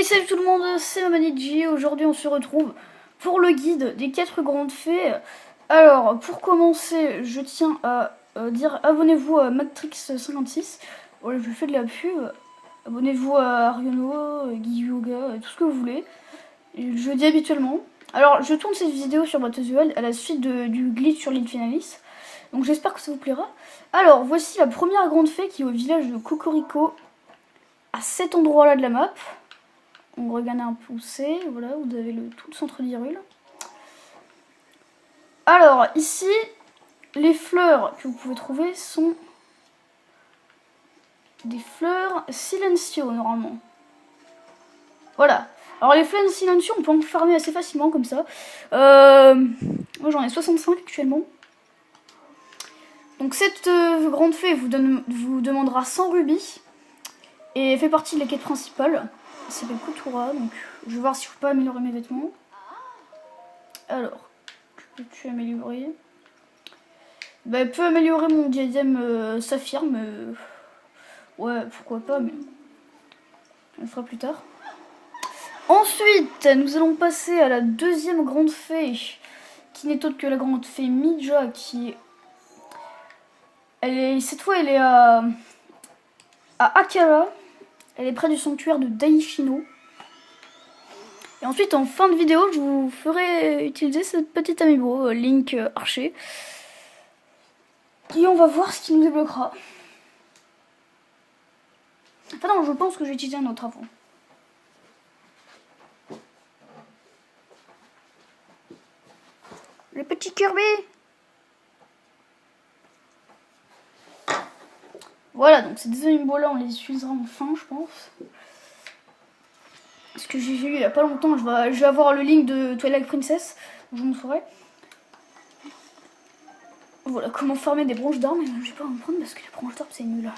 Hey, salut tout le monde, c'est Mamanidji. Aujourd'hui, on se retrouve pour le guide des 4 grandes fées. Alors, pour commencer, je tiens à dire abonnez-vous à Matrix56. Voilà, je fais de la pub. Abonnez-vous à Ariono, Guy Yoga, tout ce que vous voulez. Je le dis habituellement. Alors, je tourne cette vidéo sur Breath of the Wild à la suite du glitch sur l'île Finalis. Donc, j'espère que ça vous plaira. Alors, voici la première grande fée qui est au village de Cocorico, à cet endroit-là de la map. On regarde un peu où c'est, voilà, vous avez tout le centre d'Hyrule. Alors, ici, les fleurs que vous pouvez trouver sont des fleurs Silencio, normalement. Voilà. Alors, les fleurs Silencio, on peut en farmer assez facilement, comme ça. Moi, j'en ai 65 actuellement. Donc, cette grande fée vous demandera 100 rubis. Et elle fait partie de la quête principale. Elle s'appelle Kutura, donc je vais voir si je peux améliorer mes vêtements. Alors, que peux-tu améliorer? Bah, elle peut améliorer mon diadème saphir, mais... ouais, pourquoi pas, mais... on le fera plus tard. Ensuite, nous allons passer à la deuxième grande fée, qui n'est autre que la grande fée Mija, qui... cette fois, elle est à Akara. Elle est près du sanctuaire de Daishino. Et ensuite, en fin de vidéo, je vous ferai utiliser cette petite amiibo, Link Archer. Et on va voir ce qui nous débloquera. Enfin non, je pense que je vais utiliser un autre avant. Le petit Kirby. Voilà, donc ces deux amiibo-là, on les utilisera enfin, je pense. Parce que j'ai vu il y a pas longtemps, je vais avoir le link de Twilight Princess, je vous montrerai. Voilà, comment farmer des branches d'arbres, mais je vais pas en prendre parce que les branches d'arbres c'est nul.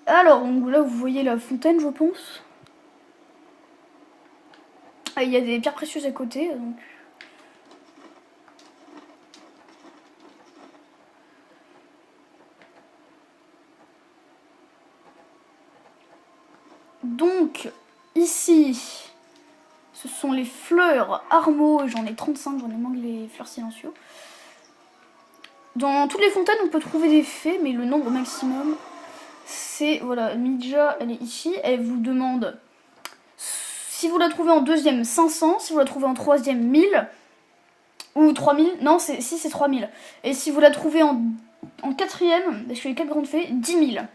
Alors, donc là vous voyez la fontaine, je pense. Ah, il y a des pierres précieuses à côté, donc... Donc, ici, ce sont les fleurs Armo, j'en ai 35, j'en ai moins que les fleurs silencieux. Dans toutes les fontaines, on peut trouver des fées, mais le nombre maximum, c'est, voilà, Mija, elle est ici, elle vous demande, si vous la trouvez en deuxième, 500, si vous la trouvez en troisième, 1000, ou 3000, non, si c'est 3000. Et si vous la trouvez en quatrième, parce que les 4 grandes fées, 10 000.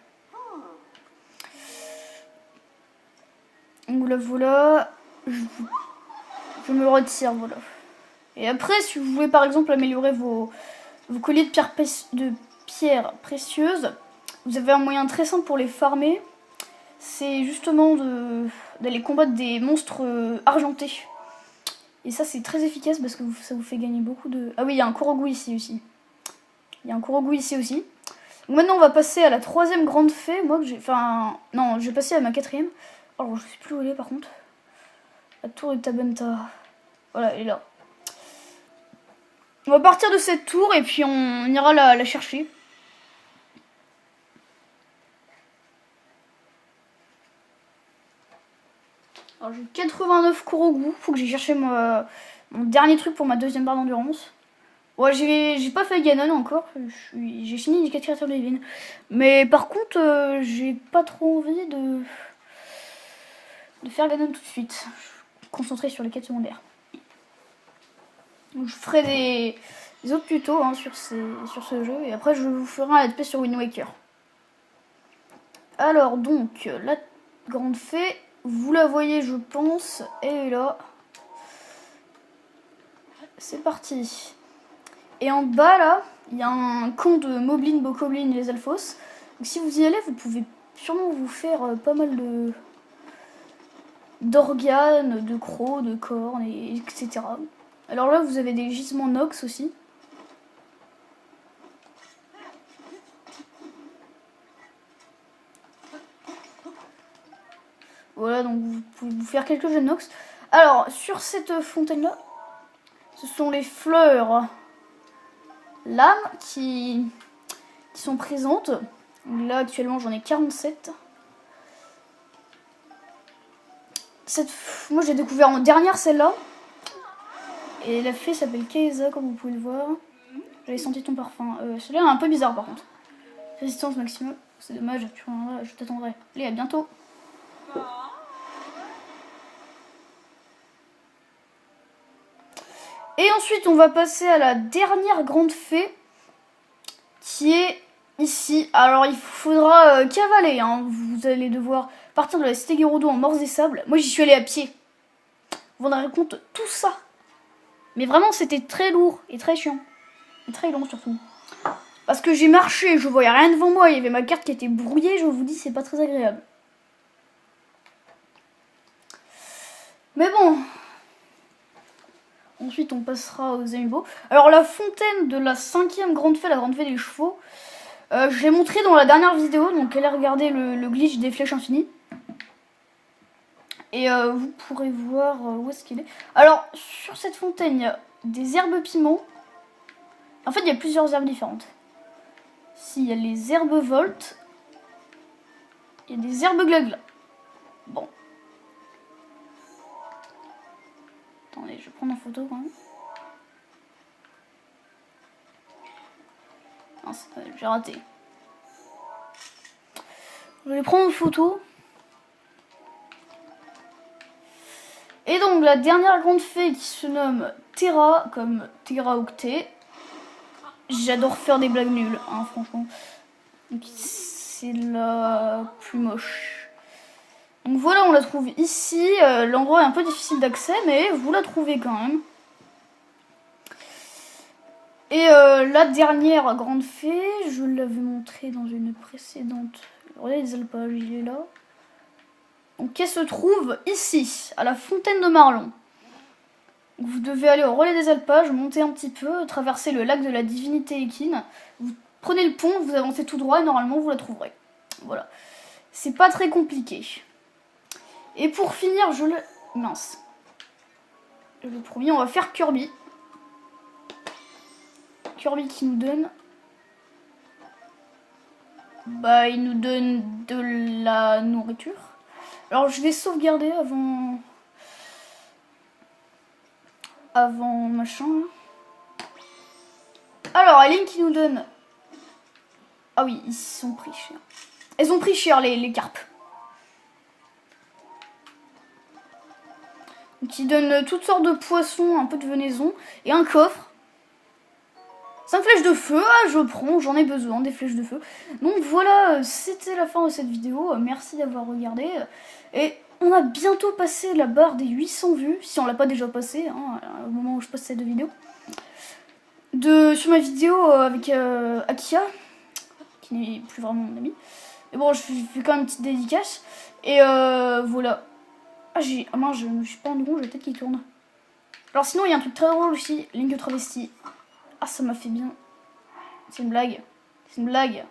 Donc là, voilà, je me le retire, voilà. Et après, si vous voulez par exemple améliorer vos colliers de pierres précieuses, vous avez un moyen très simple pour les farmer. C'est justement d'aller combattre des monstres argentés. Et ça, c'est très efficace parce que ça vous fait gagner beaucoup de... Ah oui, il y a un Korogu ici aussi. Il y a un Korogu ici aussi. Donc maintenant, on va passer à la troisième grande fée. Moi, enfin, non, je vais passer à ma quatrième. Alors, je sais plus où elle est par contre. La tour de Tabenta. Voilà, elle est là. On va partir de cette tour et puis on ira la chercher. Alors j'ai 89 Korogu. Faut que j'ai cherché mon dernier truc pour ma deuxième barre d'endurance. Ouais, j'ai pas fait Ganon encore. J'ai fini les 4 créatures divines. Mais par contre, j'ai pas trop envie de faire Ganon tout de suite. Je suis concentrée sur les quêtes secondaires. Donc, je ferai des autres tutos hein, sur ce jeu. Et après, je vous ferai un let's play sur Wind Waker. Alors, donc, la grande fée, vous la voyez, je pense. Elle est là. C'est parti. Et en bas, là, il y a un camp de Moblin, Bokoblin et les Alphos. Donc, si vous y allez, vous pouvez sûrement vous faire pas mal d'organes, de crocs, de cornes, etc. Alors là, vous avez des gisements Nox aussi. Voilà, donc vous pouvez vous faire quelques jets de Nox. Alors, sur cette fontaine-là, ce sont les fleurs lames qui sont présentes. Là, actuellement, j'en ai 47. Moi j'ai découvert en dernière celle-là. Et la fée s'appelle Kaisa, comme vous pouvez le voir. J'avais senti ton parfum. Celui-là est un peu bizarre par contre. Résistance maximum. C'est dommage, tu reviendras, je t'attendrai. Allez, à bientôt. Et ensuite, on va passer à la dernière grande fée. Qui est ici. Alors, il faudra cavaler. Hein. Vous allez devoir partir de la cité Gerudo en Morse des Sables. Moi, j'y suis allée à pied. Vous vous rendrez compte tout ça. Mais vraiment, c'était très lourd et très chiant. Et très long surtout. Parce que j'ai marché, je voyais rien devant moi. Il y avait ma carte qui était brouillée. Je vous dis, c'est pas très agréable. Mais bon. Ensuite, on passera aux amiibo. Alors, la fontaine de la 5e grande fée, la grande fée des chevaux. Je l'ai montré dans la dernière vidéo. Donc, allez regarder le glitch des flèches infinies. Et vous pourrez voir où est-ce qu'il est. Alors, sur cette fontaine, il y a des herbes piments. En fait, il y a plusieurs herbes différentes. Ici, il y a les herbes voltes. Il y a des herbes glagla. Bon. Attendez, je vais prendre en photo quand même. Mince, j'ai raté. Je vais prendre en photo. Et donc, la dernière grande fée qui se nomme Terra, comme Terra Octet. J'adore faire des blagues nulles, hein, franchement. C'est la plus moche. Donc voilà, on la trouve ici. L'endroit est un peu difficile d'accès, mais vous la trouvez quand même. Et la dernière grande fée, je l'avais montrée dans une précédente. Regardez les alpages, il est là. Donc elle se trouve ici, à la fontaine de Marlon. Vous devez aller au relais des alpages, monter un petit peu, traverser le lac de la divinité équine. Vous prenez le pont, vous avancez tout droit et normalement vous la trouverez. Voilà. C'est pas très compliqué. Et pour finir, mince. Je l'ai promis, on va faire Kirby. Kirby qui nous donne... Bah, il nous donne de la nourriture. Alors, je vais sauvegarder avant machin. Alors, Aline qui nous donne... Ah oui, ils sont pris cher. Elles ont pris cher, les carpes. Qui donne toutes sortes de poissons, un peu de venaison et un coffre. 5 flèches de feu, ah, je prends, j'en ai besoin des flèches de feu. Donc voilà, c'était la fin de cette vidéo. Merci d'avoir regardé. Et on a bientôt passé la barre des 800 vues, si on l'a pas déjà passé, hein, au moment où je poste cette vidéo. Sur ma vidéo avec Akia, qui n'est plus vraiment mon ami. Mais bon, je fais quand même une petite dédicace. Et voilà. Ah mince, je me suis pas rendu compte, j'ai la tête qui tourne. Alors sinon, il y a un truc très drôle aussi, Link travesti. Ah, ça m'a fait bien. C'est une blague. C'est une blague.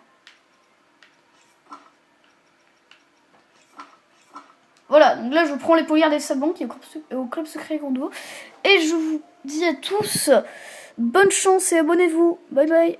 Voilà, donc là, je prends les poilières des sablons qui est au club secret Gerudo. Et je vous dis à tous, bonne chance et abonnez-vous. Bye bye.